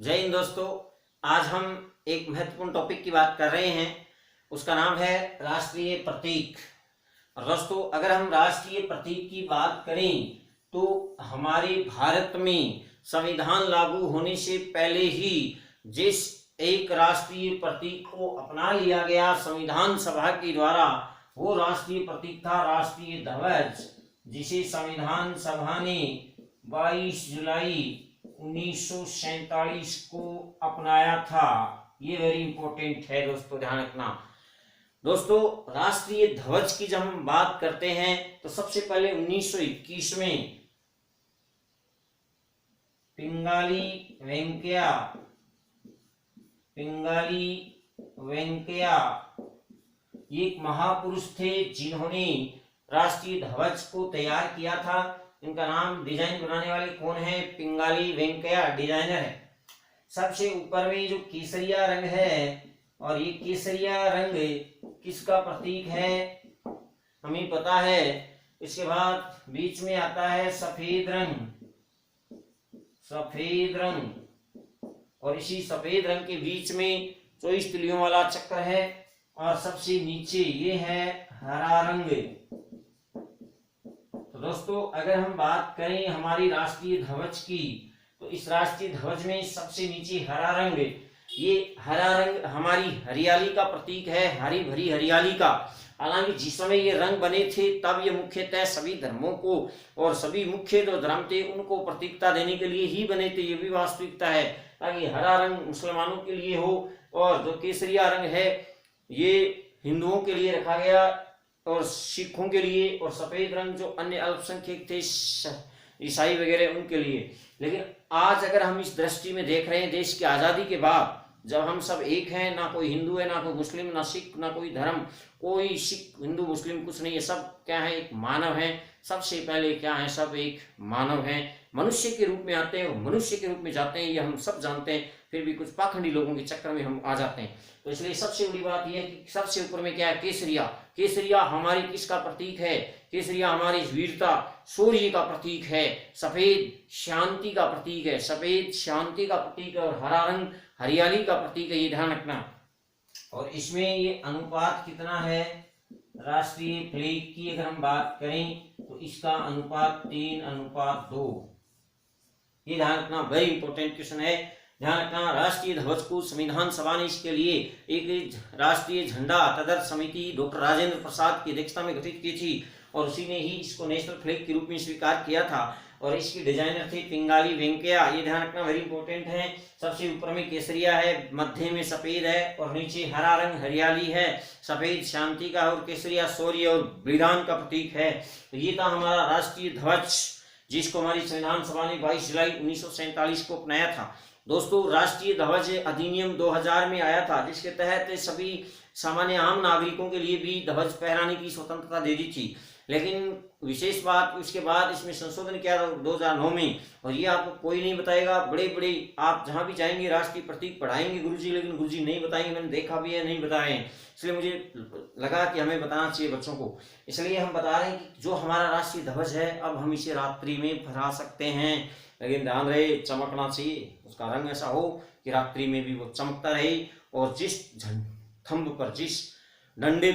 जय हिंद दोस्तों। आज हम एक महत्वपूर्ण टॉपिक की बात कर रहे हैं, उसका नाम है राष्ट्रीय प्रतीक। और दोस्तों, अगर हम राष्ट्रीय प्रतीक की बात करें तो हमारे भारत में संविधान लागू होने से पहले ही जिस एक राष्ट्रीय प्रतीक को अपना लिया गया संविधान सभा के द्वारा, वो राष्ट्रीय प्रतीक था राष्ट्रीय ध्वज, जिसे संविधान सभा ने 22 जुलाई 1947 को अपनाया था। ये वेरी इंपॉर्टेंट है दोस्तों, ध्यान रखना। दोस्तों, राष्ट्रीय ध्वज की जब हम बात करते हैं तो सबसे पहले 1921 में पिंगाली वेंकैया एक महापुरुष थे जिन्होंने राष्ट्रीय ध्वज को तैयार किया था। इनका नाम, डिजाइन बनाने वाले कौन है? पिंगाली वेंकैया डिजाइनर है। सबसे ऊपर में जो केसरिया रंग है, और ये केसरिया रंग किसका प्रतीक है हमें पता है। इसके बाद बीच में आता है सफेद रंग, और इसी सफेद रंग के बीच में 24 तिलियों वाला चक्र है, और सबसे नीचे ये है हरा रंग। तो दोस्तों, अगर हम बात करें हमारी राष्ट्रीय ध्वज की, तो इस राष्ट्रीय ध्वज में सबसे नीचे हरा रंग, ये हरा रंग हमारी हरियाली का प्रतीक है, हरी भरी हरियाली का। हालांकि जिस समय ये रंग बने थे तब ये मुख्यतः सभी धर्मों को और सभी मुख्य जो धर्म थे उनको प्रतीकता देने के लिए ही बने थे, ये भी वास्तविकता है, ताकि हरा रंग मुसलमानों के लिए हो, और जो केसरिया रंग है ये हिंदुओं के लिए रखा गया और सिखों के लिए, और सफेद रंग जो अन्य अल्पसंख्यक थे ईसाई वगैरह उनके लिए। लेकिन आज अगर हम इस दृष्टि में देख रहे हैं, देश की आज़ादी के बाद जब हम सब एक हैं, ना कोई हिंदू है, ना कोई मुस्लिम, ना सिख, ना कोई धर्म, कोई सिख हिंदू मुस्लिम कुछ नहीं है, सब क्या है? एक मानव है। सबसे पहले क्या है? सब एक मानव है, मनुष्य के रूप में आते हैं और मनुष्य के रूप में जाते हैं, ये हम सब जानते हैं। फिर भी कुछ पाखंडी लोगों के चक्कर में हम आ जाते हैं। तो इसलिए सबसे बड़ी बात यह है कि सबसे ऊपर में क्या है? केसरिया हमारी किसका प्रतीक है? केसरिया हमारी वीरता, शौर्य का प्रतीक है। सफेद शांति का प्रतीक है, और हरा रंग हरियाली का प्रतीक है, ये ध्यान रखना। और इसमें ये अनुपात कितना है? राष्ट्रीय फ्लैग की अगर हम बात करें तो इसका अनुपात 3:2। ये ध्यान रखना, वेरी इंपॉर्टेंट क्वेश्चन है, ध्यान रखना। राष्ट्रीय ध्वज को संविधान सभा ने इसके लिए एक राष्ट्रीय झंडा तदर्थ समिति डॉक्टर राजेंद्र प्रसाद की अध्यक्षता में गठित की थी, और उसी ने ही इसको नेशनल फ्लैग के रूप में स्वीकार किया था, और इसकी डिजाइनर थे पिंगाली वेंकैया। ये ध्यान रखना, वेरी इंपॉर्टेंट है। सबसे ऊपर में केसरिया है, मध्य में सफेद है, और नीचे हरा रंग हरियाली है। सफेद शांति का और केसरिया शौर्य और बलिदान का प्रतीक है। तो ये था हमारा राष्ट्रीय ध्वज, जिसको हमारी संविधान सभा ने 22 जुलाई 1947 को अपनाया था। दोस्तों, राष्ट्रीय ध्वज अधिनियम 2000 में आया था, जिसके तहत सभी सामान्य आम नागरिकों के लिए भी ध्वज फहराने की स्वतंत्रता दे दी थी। लेकिन विशेष बात, उसके बाद इसमें संशोधन किया 2009 में, और ये आपको कोई नहीं बताएगा। बड़े बड़े आप जहां भी जाएंगे राष्ट्रीय प्रतीक पढ़ाएंगे गुरुजी, लेकिन गुरुजी नहीं बताएंगे, मैंने देखा भी है, नहीं बताए हैं। इसलिए मुझे लगा कि हमें बताना चाहिए बच्चों को, इसलिए हम बता रहे हैं कि जो हमारा राष्ट्रीय ध्वज है अब हम इसे रात्रि में फहरा सकते हैं। लेकिन ध्यान रहे, चमकना चाहिए, उसका रंग ऐसा हो कि रात्रि में भी वो चमकता रहे, और जिस थंब पर, जिस डांडे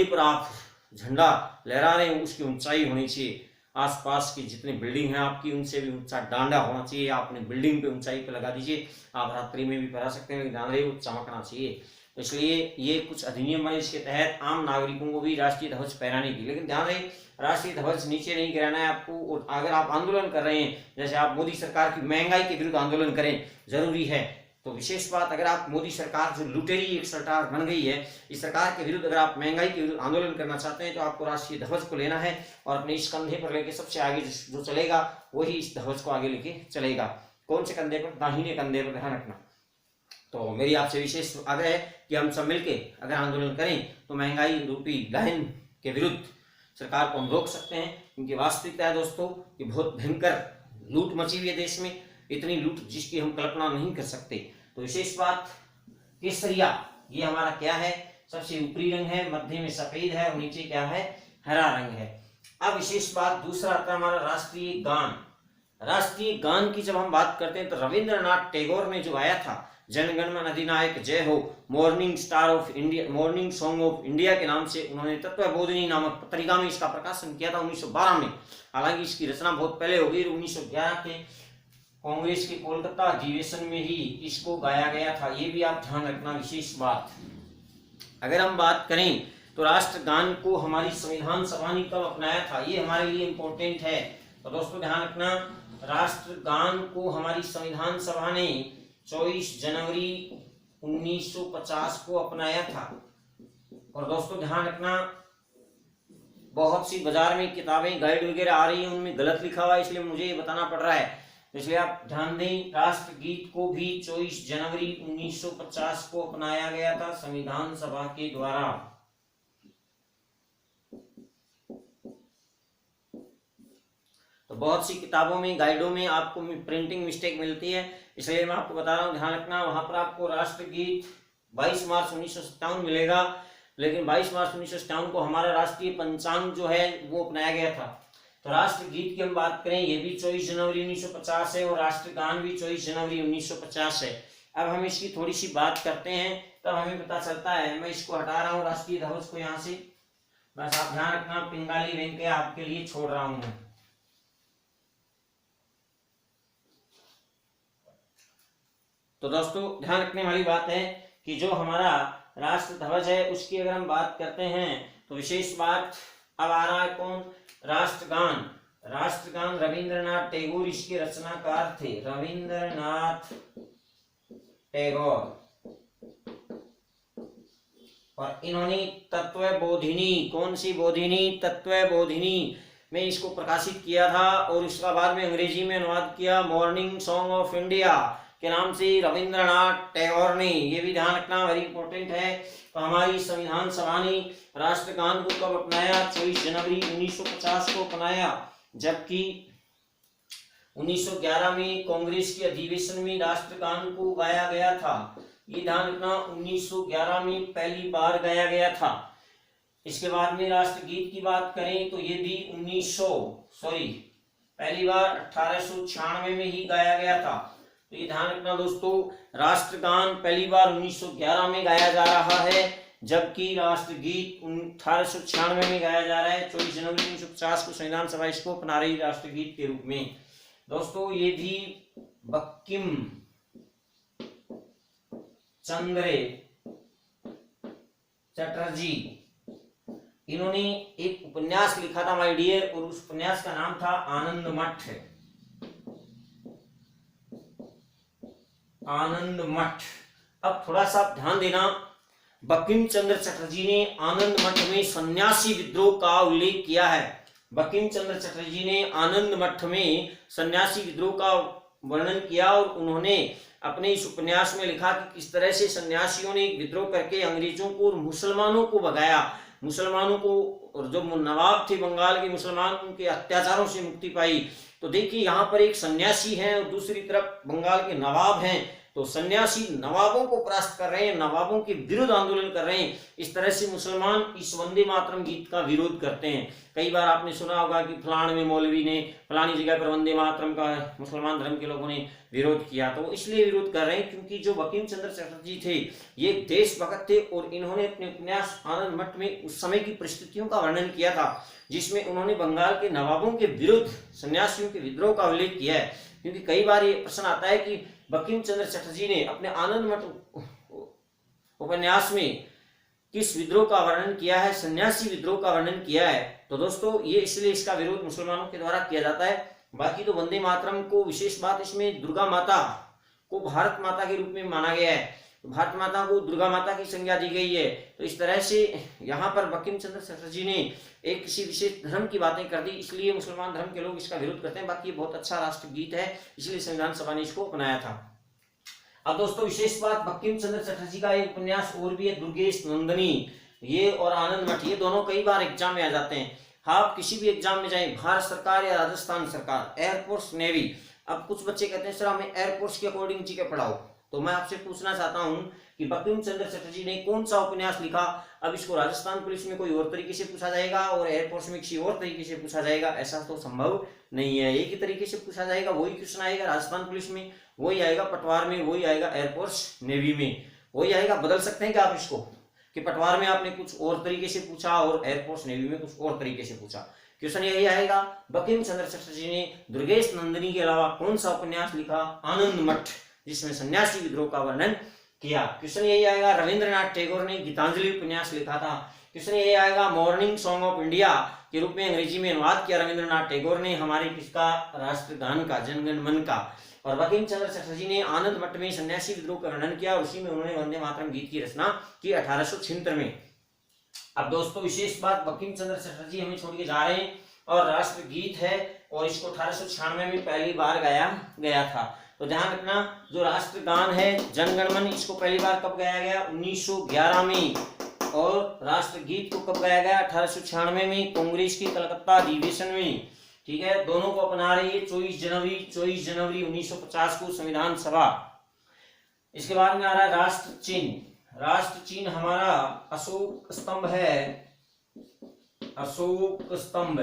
पर आप झंडा लहरा रहे हैं उसकी ऊंचाई होनी चाहिए, आसपास की जितनी बिल्डिंग है आपकी उनसे भी ऊंचा डांडा होना चाहिए। आप अपनी बिल्डिंग पे ऊंचाई पे लगा दीजिए, आप रात्रि में भी फहरा सकते हैं, लेकिन ध्यान रहे वो चमकना चाहिए। तो इसलिए ये कुछ अधिनियम बने, इसके तहत आम नागरिकों को भी राष्ट्रीय ध्वज फहराने की। लेकिन ध्यान रहे, राष्ट्रीय ध्वज नीचे नहीं गिराना है आपको। और अगर आप आंदोलन कर रहे हैं, जैसे आप मोदी सरकार की महंगाई के विरुद्ध आंदोलन करें, जरूरी है। तो विशेष बात, अगर आप मोदी सरकार जो लुटेरी एक सरकार बन गई है, इस सरकार के विरुद्ध अगर आप महंगाई के विरुद्ध आंदोलन करना चाहते हैं तो आपको राष्ट्रीय ध्वज को लेना है, और अपने इस कंधे पर लेके सबसे आगे जो चलेगा वही इस ध्वज को आगे लेके चलेगा। कौन से कंधे पर? दाहिने कंधे पर, ध्यान रखना। तो मेरी आपसे विशेष आग्रह है कि हम सब मिलके अगर आंदोलन करें तो महंगाई रूपी लाइन के विरुद्ध सरकार को हम रोक सकते हैं, क्योंकि वास्तविकता है दोस्तों कि बहुत भयंकर लूट मची हुई है देश में, इतनी लूट जिसकी हम कल्पना नहीं कर सकते। तो विशेष बात, केसरिया ये हमारा क्या है? सबसे ऊपरी रंग है, मध्य में सफेद है, और नीचे क्या है? हरा रंग है। अब विशेष बात दूसरा आता है हमारा राष्ट्रीय गान। राष्ट्रीय गान की जब हम बात करते हैं तो रविंद्रनाथ टैगोर ने जो गाया था, जनगण मन अधिनायक जय हो, morning star of India, morning song of India के नाम से उन्होंने तत्वबोधिनी नामक पत्रिका में इसका प्रकाशन किया था 1912 में। हालांकि इसकी रचना बहुत पहले हो गई, 1911 के कांग्रेस के कोलकाता अधिवेशन में ही इसको गाया गया था। ये भी आप ध्यान रखना विशेष बात। अगर हम बात करें तो राष्ट्रगान को हमारी संविधान सभा ने कब अपनाया था, ये हमारे लिए इंपॉर्टेंट है। तो दोस्तों ध्यान रखना, राष्ट्रगान को हमारी संविधान सभा ने 24 जनवरी 1950 को अपनाया था। और दोस्तों ध्यान रखना, बहुत सी बाजार में किताबें गाइड वगैरह आ रही हैं, उनमें गलत लिखा हुआ है, इसलिए मुझे ये बताना पड़ रहा है, इसलिए आप ध्यान दें। राष्ट्रगीत को भी 24 जनवरी 1950 को अपनाया गया था संविधान सभा के द्वारा। तो बहुत सी किताबों में, गाइडों में आपको प्रिंटिंग मिस्टेक मिलती है, इसलिए मैं आपको बता रहा हूं, ध्यान रखना। वहां पर आपको राष्ट्रगीत 22 मार्च 1957 मिलेगा, लेकिन 22 मार्च 1957 को हमारा राष्ट्रीय पंचांग जो है वो अपनाया गया था। तो राष्ट्रगीत की हम बात करें, ये भी 24 जनवरी 1950 है और राष्ट्रगान भी 24 जनवरी 1950 है। अब हम इसकी थोड़ी सी बात करते हैं, तब हमें पता चलता है। मैं इसको हटा रहा हूँ राष्ट्रीय ध्वज को यहाँ से, बस आप ध्यान रखना, पिंगाली वेंकैया आपके लिए छोड़ रहा हूँ। तो दोस्तों ध्यान रखने वाली बात है कि जो हमारा राष्ट्र ध्वज है उसकी अगर हम बात करते हैं तो विशेष बात अब आ रहा है कौन, राष्ट्रगान। राष्ट्रगान रविंद्रनाथ टैगोर इसके रचनाकार थे, रविंद्रनाथ टैगोर। और इन्होंने तत्वबोधिनी, कौन सी बोधिनी, तत्वबोधिनी में इसको प्रकाशित किया था और उसका बाद में अंग्रेजी में अनुवाद किया मॉर्निंग सॉन्ग ऑफ इंडिया के नाम से रविंद्रनाथ टैगोर ने। ये भी ध्यान रखना, वेरी इंपॉर्टेंट है। तो हमारी संविधान सभा ने राष्ट्रगान को कब अपनाया, 24 जनवरी 1950 को अपनाया, जबकि 1911 में कांग्रेस के अधिवेशन में राष्ट्रगान को गाया गया था। ये ध्यान रखना, 1911 में पहली बार गाया गया था। इसके बाद में राष्ट्रगीत की बात करें तो ये भी पहली बार 1896 में ही गाया गया था। तो ये ध्यान रखना दोस्तों, राष्ट्रगान पहली बार 1911 में गाया जा रहा है, जबकि राष्ट्रगीत 1896 में गाया जा रहा है। 24 जनवरी 1950 को संविधान सभा इसको अपना रही राष्ट्रगीत के रूप में। दोस्तों ये भी बंकिम चंद्र चटर्जी, इन्होंने एक उपन्यास लिखा था माय डियर, और उस उपन्यास का नाम था आनंद मठ। आनंद मठ। अब थोड़ा सा ध्यान देना, बंकिम चंद्र चटर्जी ने आनंद मठ में सन्यासी विद्रोह का उल्लेख किया है। बंकिम चंद्र चटर्जी ने आनंद मठ में सन्यासी विद्रोह का वर्णन किया और उन्होंने अपने इस उपन्यास में लिखा कि किस तरह से सन्यासियों ने एक विद्रोह करके अंग्रेजों को और मुसलमानों को भगाया, मुसलमानों को, और जो नवाब थे बंगाल के मुसलमान, उनके अत्याचारों से मुक्ति पाई। तो देखिए यहाँ पर एक सन्यासी है और दूसरी तरफ बंगाल के नवाब हैं, तो सन्यासी नवाबों को परास्त कर रहे हैं, नवाबों के विरुद्ध आंदोलन कर रहे हैं। इस तरह से मुसलमान इस वंदे मातरम गीत का विरोध करते हैं। कई बार आपने सुना होगा कि फलान में मौलवी ने फलानी जगह पर वंदे मातरम का मुसलमान धर्म के लोगों ने विरोध किया, तो इसलिए विरोध कर रहे हैं क्योंकि जो बंकिम चंद्र चटर्जी थे ये देशभक्त थे और इन्होंने अपने उपन्यास आनंद मठ में उस समय की परिस्थितियों का वर्णन किया था, जिसमें उन्होंने बंगाल के नवाबों के विरुद्ध सन्यासियों के विद्रोह का उल्लेख किया है। क्योंकि कई बार ये प्रश्न आता है कि बंकिम चंद्र चटर्जी ने अपने आनंद मठ उपन्यास में किस विद्रोह का वर्णन किया है, सन्यासी विद्रोह का वर्णन किया है। तो दोस्तों ये इसलिए इसका विरोध मुसलमानों के द्वारा किया जाता है। बाकी तो वंदे मातरम को विशेष बात, इसमें दुर्गा माता को भारत माता के रूप में माना गया है, भारत माता को दुर्गा माता की संज्ञा दी गई है। तो इस तरह से यहाँ पर बंकिम चंद्र चटर्जी ने एक किसी विशेष धर्म की बातें कर दी, इसलिए मुसलमान धर्म के लोग इसका विरोध करते हैं। बाकी ये बहुत अच्छा राष्ट्रगीत है, इसलिए संविधान सभा ने इसको अपनाया था। अब दोस्तों विशेष बात, बंकिम चंद्र चटर्जी का एक उपन्यास और भी है, दुर्गेश नंदिनी, ये और आनंद मठ, ये दोनों कई बार एग्जाम में आ जाते हैं। आप किसी भी एग्जाम में जाएं, भारत सरकार या राजस्थान सरकार, एयरफोर्स, नेवी। अब कुछ बच्चे कहते हैं सर हमें एयरफोर्स के अकॉर्डिंग जी के पढ़ाओ, तो मैं आपसे पूछना चाहता हूं कि बंकिम चंद्र चटर्जी ने कौन सा उपन्यास लिखा। अब इसको राजस्थान पुलिस में कोई और तरीके से पूछा जाएगा और एयरफोर्स में किसी और तरीके से पूछा जाएगा, ऐसा तो संभव नहीं है। एक ही तरीके से पूछा जाएगा, वही क्वेश्चन आएगा राजस्थान पुलिस में, वही आएगा पटवार में, वही आएगा एयरफोर्स नेवी में, वही आएगा। बदल सकते हैं क्या आप इसको कि पटवार में आपने कुछ और तरीके से पूछा और एयरफोर्स नेवी में कुछ और तरीके से पूछा। क्वेश्चन यही आएगा। बंकिम चंद्र चटर्जी ने दुर्गेश नंदिनी के अलावा कौन सा उपन्यास लिखा? आनंद मठ, जिसमें सन्यासी विद्रोह का वर्णन किया। क्वेश्चन यही आएगा। रविंद्रनाथ टैगोर ने गीतांजलि उपन्यास लिखा था। क्वेश्चन यही आएगा। मॉर्निंग सॉन्ग ऑफ इंडिया के रूप में अंग्रेजी में अनुवाद किया रविंद्रनाथ टैगोर ने हमारे किसका? राष्ट्रगान का, जनगण मन का। और बंकिम चंद्र चटर्जी ने आनंद मठ में सन्यासी विद्रोह का वर्णन किया, उसी में उन्होंने वंदे मातरम गीत की रचना की 1876 में। अब दोस्तों विशेष बात, बंकिम चंद्र चटर्जी हमें छोड़ के जा रहे हैं और राष्ट्रगीत है और इसको 1896 में पहली बार गाया गया था। तो ध्यान रखना, जो राष्ट्रगान है जनगण मन, इसको पहली बार कब गाया गया? 1911 में। और राष्ट्रगीत को कब गाया गया? 1896 में, कांग्रेस की कलकत्ता अधिवेशन में। ठीक है, दोनों को अपना रही है। 24 जनवरी 1950 को संविधान सभा। इसके बाद में आ रहा है राष्ट्र चिन्ह। राष्ट्र चिन्ह हमारा अशोक स्तंभ है, अशोक स्तंभ।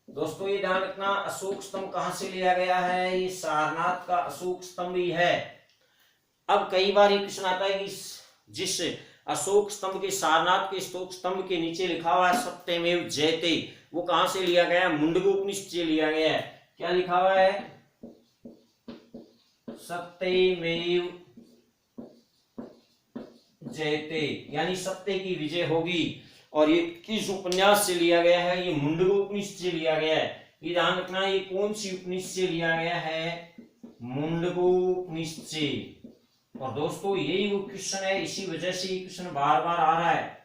दोस्तों ये ध्यान रखना, अशोक स्तंभ कहां से लिया गया है? ये सारनाथ का अशोक स्तंभ ही है। अब कई बार ये क्वेश्चन आता है कि जिस अशोक स्तंभ के, सारनाथ के अशोक स्तंभ के नीचे लिखा हुआ है सत्यमेव जयते, वो कहां से लिया गया है? मुंडको उपनिषद से लिया गया है। क्या लिखा हुआ है? सत्यमेव जयते, यानी सत्य की विजय होगी। और ये किस उपन्यास से लिया गया है? ये मुंडको उपनिषद से लिया गया है। ये ध्यान रखना, ये कौन सी उपनिषद से लिया गया है? मुंडको उपनिषद से। और दोस्तों यही वो क्वेश्चन है, इसी वजह से ये क्वेश्चन बार बार आ रहा है।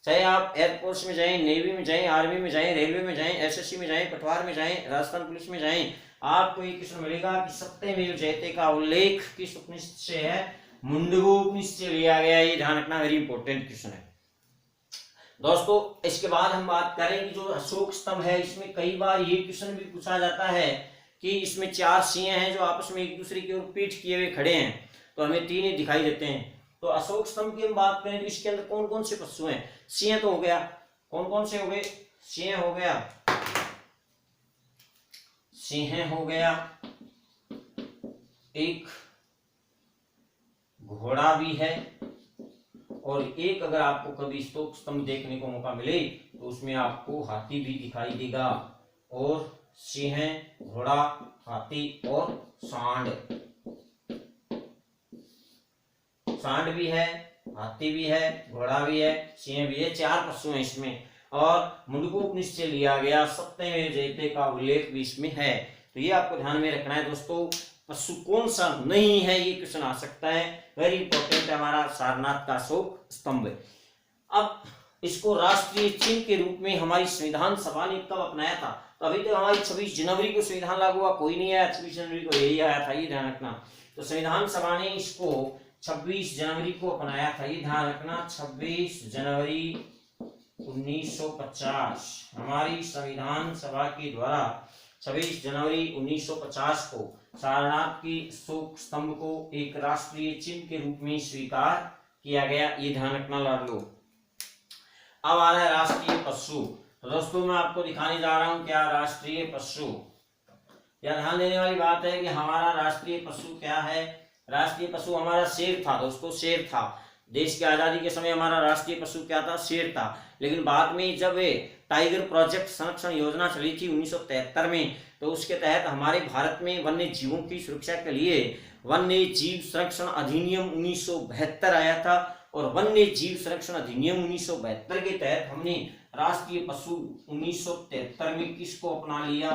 चाहे आप एयरफोर्स में जाएं, नेवी में जाएं, आर्मी में जाएं, रेलवे में जाएं, एसएससी में जाएं, पटवार में जाएं, राजस्थान पुलिस में जाएं, आपको ये क्वेश्चन मिलेगा कि सत्यमेव जयते का उल्लेख किस उपनिषद से है? मुंडको उपनिषद से लिया गया। ये ध्यान रखना, वेरी इंपॉर्टेंट क्वेश्चन है दोस्तों। इसके बाद हम बात करें कि जो अशोक स्तंभ है, इसमें कई बार ये क्वेश्चन भी पूछा जाता है कि इसमें 4 सिंह हैं जो आपस में एक दूसरे की ओर पीठ किए हुए खड़े हैं, तो हमें 3 ही दिखाई देते हैं। तो अशोक स्तंभ की हम बात करें तो इसके अंदर कौन कौन से पशु हैं? सिंह तो हो गया, कौन कौन से हो गए? सिंह हो गया, सिंह हो गया, एक घोड़ा भी है, और एक अगर आपको कभी अशोक स्तंभ देखने को मौका मिले तो उसमें आपको हाथी भी दिखाई देगा। और सिंह, घोड़ा, हाथी और सांड, सांड भी है, हाथी भी है, घोड़ा भी है, सिंह भी है, 4 पशु हैं इसमें। और मुंडको उपनिषद से लिया गया सत्यमेव जयते का उल्लेख भी इसमें है। तो ये आपको ध्यान में रखना है दोस्तों। पशु कौन सा नहीं है, ये क्वेश्चन आ सकता है, वेरी इंपॉर्टेंट है हमारा सारनाथ का अशोक स्तंभ। अब इसको राष्ट्रीय चिन्ह के रूप में हमारी संविधान सभा ने कब अपनाया था? तो अभी तक हमारी 26 जनवरी को संविधान लागू हुआ, कोई नहीं आया, 26 जनवरी को यही आया था, ये ध्यान रखना। तो संविधान सभा ने इसको 26 जनवरी को अपनाया था, ये ध्यान रखना। 26 जनवरी 1950 हमारी संविधान सभा के द्वारा 26 जनवरी 1950 को सारनाथ की अशोक स्तंभ को एक राष्ट्रीय चिन्ह के रूप में स्वीकार किया गया, ये ध्यान रखना लाडलो। अब आ रहा है राष्ट्रीय पशु। तो दोस्तों मैं आपको दिखाने जा रहा हूं क्या राष्ट्रीय पशु। यह ध्यान देने वाली बात है कि हमारा राष्ट्रीय पशु क्या है। राष्ट्रीय पशु हमारा शेर था दोस्तों, शेर था। देश की आजादी के समय हमारा राष्ट्रीय पशु क्या था? शेर था। लेकिन बाद में जब टाइगर प्रोजेक्ट संरक्षण योजना चली थी 1973 में, तो उसके तहत हमारे भारत में वन्य जीवों की सुरक्षा के लिए वन्य जीव संरक्षण अधिनियम 1972 आया था। और वन्य जीव संरक्षण अधिनियम 1972 के तहत हमने राष्ट्रीय पशु 1973 में किसको अपना लिया?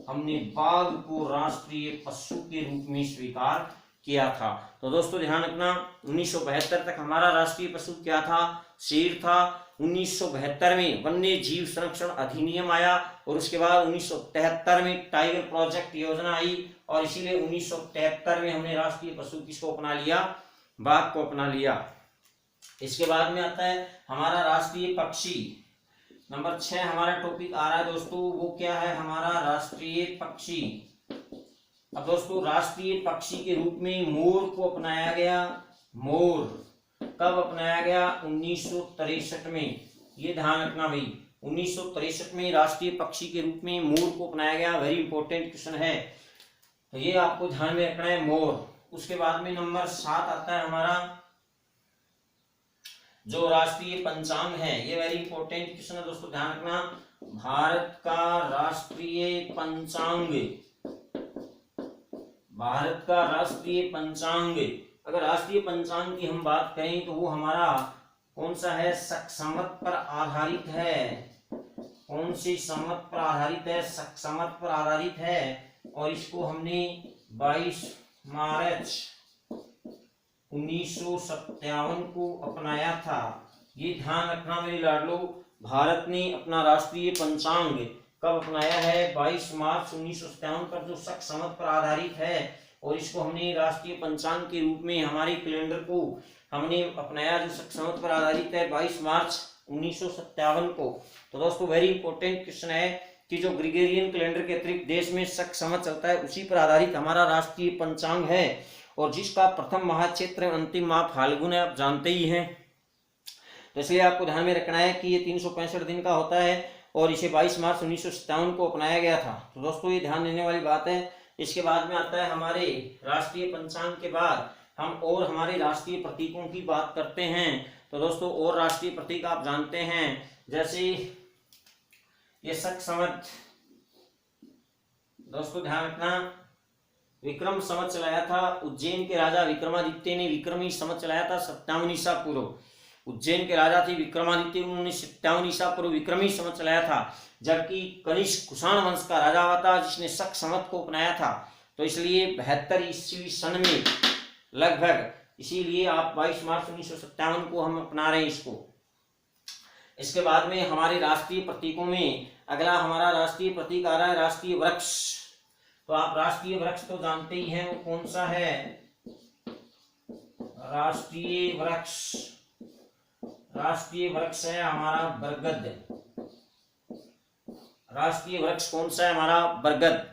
हमने बाघ को राष्ट्रीय पशु के रूप में स्वीकार किया था। तो दोस्तों ध्यान रखना, 1972 तक हमारा राष्ट्रीय पशु क्या था? शेर था। 1972 में वन्य जीव संरक्षण अधिनियम आया और उसके बाद 1973 में टाइगर प्रोजेक्ट योजना आई और इसीलिए 1973 में हमने राष्ट्रीय पशु किसको अपना लिया? बाघ को अपना लिया। इसके बाद में आता है हमारा राष्ट्रीय पक्षी। नंबर 6 हमारा टॉपिक आ रहा है दोस्तों, वो क्या है? हमारा राष्ट्रीय पक्षी। अब दोस्तों राष्ट्रीय पक्षी के रूप में मोर को अपनाया गया। मोर कब अपनाया गया? 1963 में, ये ध्यान रखना भाई, 1963 में राष्ट्रीय पक्षी के रूप में मोर को अपनाया गया। वेरी इंपॉर्टेंट क्वेश्चन है, तो ये आपको ध्यान में रखना है, मोर। उसके बाद में नंबर 7 आता है हमारा जो राष्ट्रीय पंचांग है। ये वेरी इंपॉर्टेंट क्वेश्चन है दोस्तों, ध्यान रखना। भारत का राष्ट्रीय पंचांग, भारत का राष्ट्रीय पंचांग, अगर राष्ट्रीय पंचांग की हम बात करें तो वो हमारा कौन सा है? शक संवत पर आधारित है। कौन सी संवत पर आधारित है? शक संवत पर आधारित है, और इसको हमने 22 मार्च 1957 को अपनाया था। ये ध्यान रखना मेरे लाडलो, भारत ने अपना राष्ट्रीय पंचांग कब अपनाया है? 22 मार्च 1957 पर, जो शक संवत पर आधारित है, और इसको हमने राष्ट्रीय पंचांग के रूप में हमारे कैलेंडर को हमने अपनाया, जो शक संवत पर आधारित है 22 मार्च 1957 को। तो दोस्तों वेरी इंपॉर्टेंट क्वेश्चन है कि जो ग्रेगोरियन कैलेंडर के अतिरिक्त देश में शक संवत चलता है, उसी पर आधारित हमारा राष्ट्रीय पंचांग है, और जिसका प्रथम माह चैत्र अंतिम माह फाल्गुन है, आप जानते ही हैं। तो इसलिए आपको ध्यान में रखना है कि ये 365 दिन का होता है, और इसे 22 मार्च 1957 को अपनाया गया था। तो दोस्तों ये ध्यान देने वाली बात है। इसके बाद में आता है हमारे राष्ट्रीय पंचांग के बाद हम और हमारे राष्ट्रीय प्रतीकों की बात करते हैं। तो दोस्तों और राष्ट्रीय प्रतीक आप जानते हैं, जैसे ये शक संवत, दोस्तों ध्यान रखना, विक्रम संवत चलाया था उज्जैन के राजा विक्रमादित्य ने। विक्रमी संवत चलाया था 57 ईसा पूर्व। उज्जैन के राजा थे विक्रमादित्य, उन्होंने 57 ईसा पूर्व विक्रमी संवत चलाया था। जबकि कनिष्क कुषाण वंश का राजा हुआ था जिसने शक संवत को अपनाया था। तो इसलिए 72 ईस्वी सन में लगभग, इसीलिए आप 22 मार्च 1957 को हम अपना रहे हैं इसको। इसके बाद में हमारे राष्ट्रीय प्रतीकों में अगला हमारा राष्ट्रीय प्रतीक आ रहा है राष्ट्रीय वृक्ष। तो आप राष्ट्रीय वृक्ष तो जानते ही हैं, वो कौन सा है? राष्ट्रीय वृक्ष, राष्ट्रीय वृक्ष है हमारा बरगद। राष्ट्रीय वृक्ष कौन सा है? हमारा बरगद।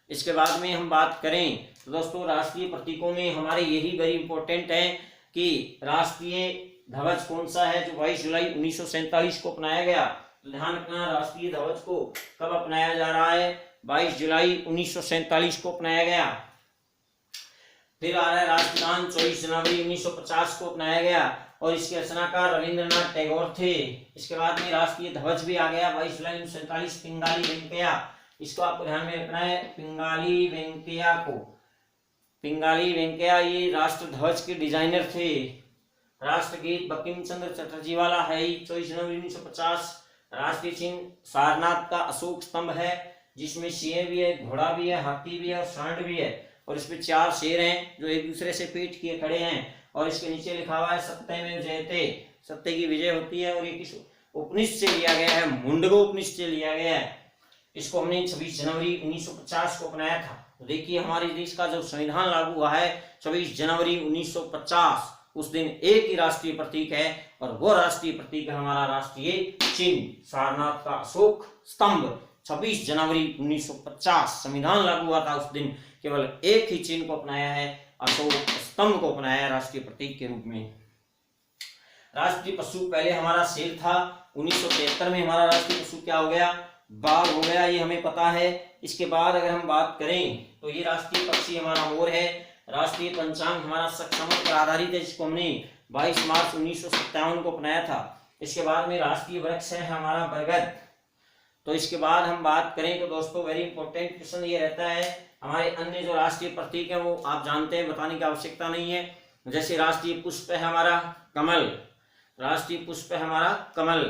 इसके बाद में हम बात करें तो दोस्तों राष्ट्रीय प्रतीकों में हमारे यही वेरी इंपॉर्टेंट है कि राष्ट्रीय ध्वज कौन सा है, जो 22 जुलाई 1947 को अपनाया गया। तो ध्यान रखना, राष्ट्रीय ध्वज को कब अपनाया जा रहा है? 22 जुलाई 1947 को अपनाया गया। फिर आ रहा है राष्ट्रगान, 24 जनवरी 1950 को अपनाया गया, और इसके रचनाकार रविंद्रनाथ टैगोर थे। इसके बाद में राष्ट्रीय ध्वज भी आ गया 22 जुलाई 1947, पिंगाली वेंकैया। इसको आपको ध्यान में रखना है, पिंगाली वेंकैया को। पिंगाली वेंकैया ये राष्ट्र ध्वज के डिजाइनर थे। राष्ट्रगीत बंकिम चंद्र चटर्जी वाला है 24 जनवरी 1950। राष्ट्रीय चिन्ह सारनाथ का अशोक स्तंभ है, जिसमें सिंह भी है, घोड़ा भी है, हाथी भी है और सांड भी है, और इसमें 4 शेर हैं जो एक दूसरे से पीठ किए खड़े हैं, और इसके नीचे लिखा हुआ है सत्यमेव जयते, सत्य की विजय होती है। और ये किस उपनिषद से लिया गया है? मुंडको उपनिषद से लिया गया है। इसको हमने 26 जनवरी 1950 को अपनाया था। तो देखिए हमारे देश का जब संविधान लागू हुआ है 26 जनवरी 1950, उस दिन एक ही राष्ट्रीय प्रतीक है, और वो राष्ट्रीय प्रतीक है हमारा राष्ट्रीय चिन्ह सारनाथ का अशोक स्तंभ। 26 जनवरी 1950 संविधान लागू हुआ था, उस दिन केवल एक ही चिन्ह को अपनाया है, अशोक स्तंभ को अपनाया है राष्ट्रीय प्रतीक के रूप में। राष्ट्रीय पशु पहले हमारा शेर था, 1973 में हमारा राष्ट्रीय पशु क्या हो गया? बाघ हो गया, ये हमें पता है। इसके बाद अगर हम बात करें तो ये राष्ट्रीय पक्षी हमारा मोर है। राष्ट्रीय पंचांग हमारा शक संवत पर आधारित है, जिसको हमने 22 मार्च 1957 को अपनाया था। इसके बाद में राष्ट्रीय वृक्ष है हमारा बरगद। तो इसके बाद हम बात करें तो दोस्तों वेरी इंपॉर्टेंट क्वेश्चन ये रहता है, हमारे अन्य जो राष्ट्रीय प्रतीक है वो आप जानते हैं, बताने की आवश्यकता नहीं है। जैसे राष्ट्रीय पुष्प है हमारा कमल, राष्ट्रीय पुष्प है हमारा कमल,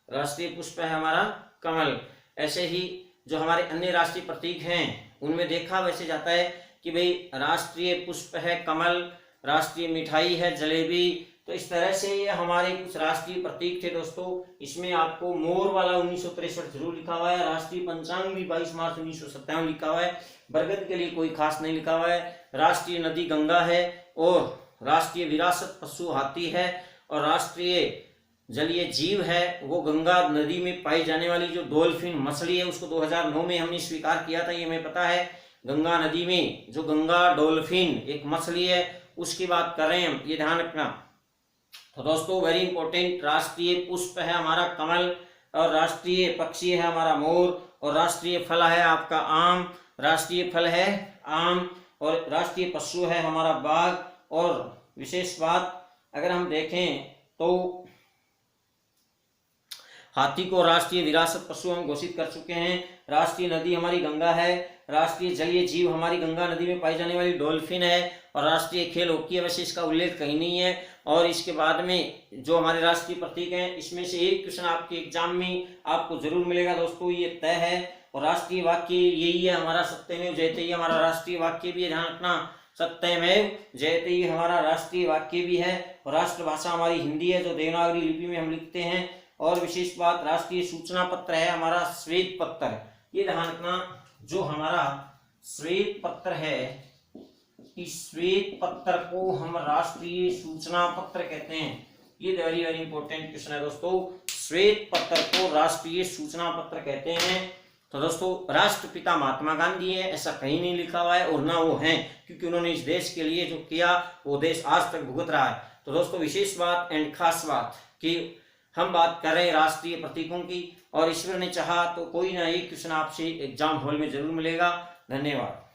राष्ट्रीय पुष्प है हमारा कमल। ऐसे ही जो हमारे अन्य राष्ट्रीय प्रतीक हैं उनमें देखा वैसे जाता है कि भाई राष्ट्रीय पुष्प है कमल, राष्ट्रीय मिठाई है जलेबी। तो इस तरह से ये हमारे कुछ राष्ट्रीय प्रतीक थे दोस्तों। इसमें आपको मोर वाला 1963 जरूर लिखा हुआ है, राष्ट्रीय पंचांग भी 22 मार्च 1957 लिखा हुआ है, बरगद के लिए कोई खास नहीं लिखा हुआ है। राष्ट्रीय नदी गंगा है, और राष्ट्रीय विरासत पशु हाथी है, और राष्ट्रीय जलीय जीव है वो गंगा नदी में पाई जाने वाली जो डॉल्फिन मछली है, उसको 2009 में हमने स्वीकार किया था, ये हमें पता है। गंगा नदी में जो गंगा डॉल्फिन एक मछली है उसकी बात कर रहे हैं हम, ये ध्यान रखना। तो दोस्तों वेरी इंपॉर्टेंट, राष्ट्रीय पुष्प है हमारा कमल, और राष्ट्रीय पक्षी है हमारा मोर, और राष्ट्रीय फल है आपका आम, राष्ट्रीय फल है आम, और राष्ट्रीय पशु है हमारा बाघ। और विशेष बात अगर हम देखें तो हाथी को राष्ट्रीय विरासत पशु हम घोषित कर चुके हैं। राष्ट्रीय नदी हमारी गंगा है, राष्ट्रीय जलीय जीव हमारी गंगा नदी में पाई जाने वाली डॉल्फिन है, और राष्ट्रीय खेल हॉकी है, वैसे इसका उल्लेख कहीं नहीं है। और इसके बाद में जो हमारे राष्ट्रीय प्रतीक हैं, इसमें से एक क्वेश्चन आपके एग्जाम में आपको जरूर मिलेगा दोस्तों, ये तय है। और राष्ट्रीय वाक्य यही है हमारा सत्यमेव जयते, ये हमारा राष्ट्रीय वाक्य भी है, ध्यान रखना, सत्यमेव जयते ये हमारा राष्ट्रीय वाक्य भी है। और राष्ट्रभाषा हमारी हिंदी है, जो देवनागरी लिपि में हम लिखते हैं। और विशेष बात, राष्ट्रीय सूचना पत्र है हमारा श्वेत पत्र, ये ध्यान रखना, जो हमारा श्वेत पत्र है, इस श्वेत पत्र को हम राष्ट्रीय सूचना पत्र कहते हैं। ये वेरी वेरी इंपॉर्टेंट क्वेश्चन है दोस्तों, श्वेत पत्र को राष्ट्रीय सूचना पत्र कहते हैं। तो दोस्तों राष्ट्रपिता महात्मा गांधी है, ऐसा कहीं नहीं लिखा हुआ है, और ना वो हैं, क्योंकि उन्होंने इस देश के लिए जो किया वो देश आज तक भुगत रहा है। तो दोस्तों विशेष बात एंड खास बात कि हम बात कर रहे हैं राष्ट्रीय प्रतीकों की, और ईश्वर ने चाहा तो कोई ना एक क्वेश्चन आपसे एग्जाम हॉल में जरूर मिलेगा। धन्यवाद।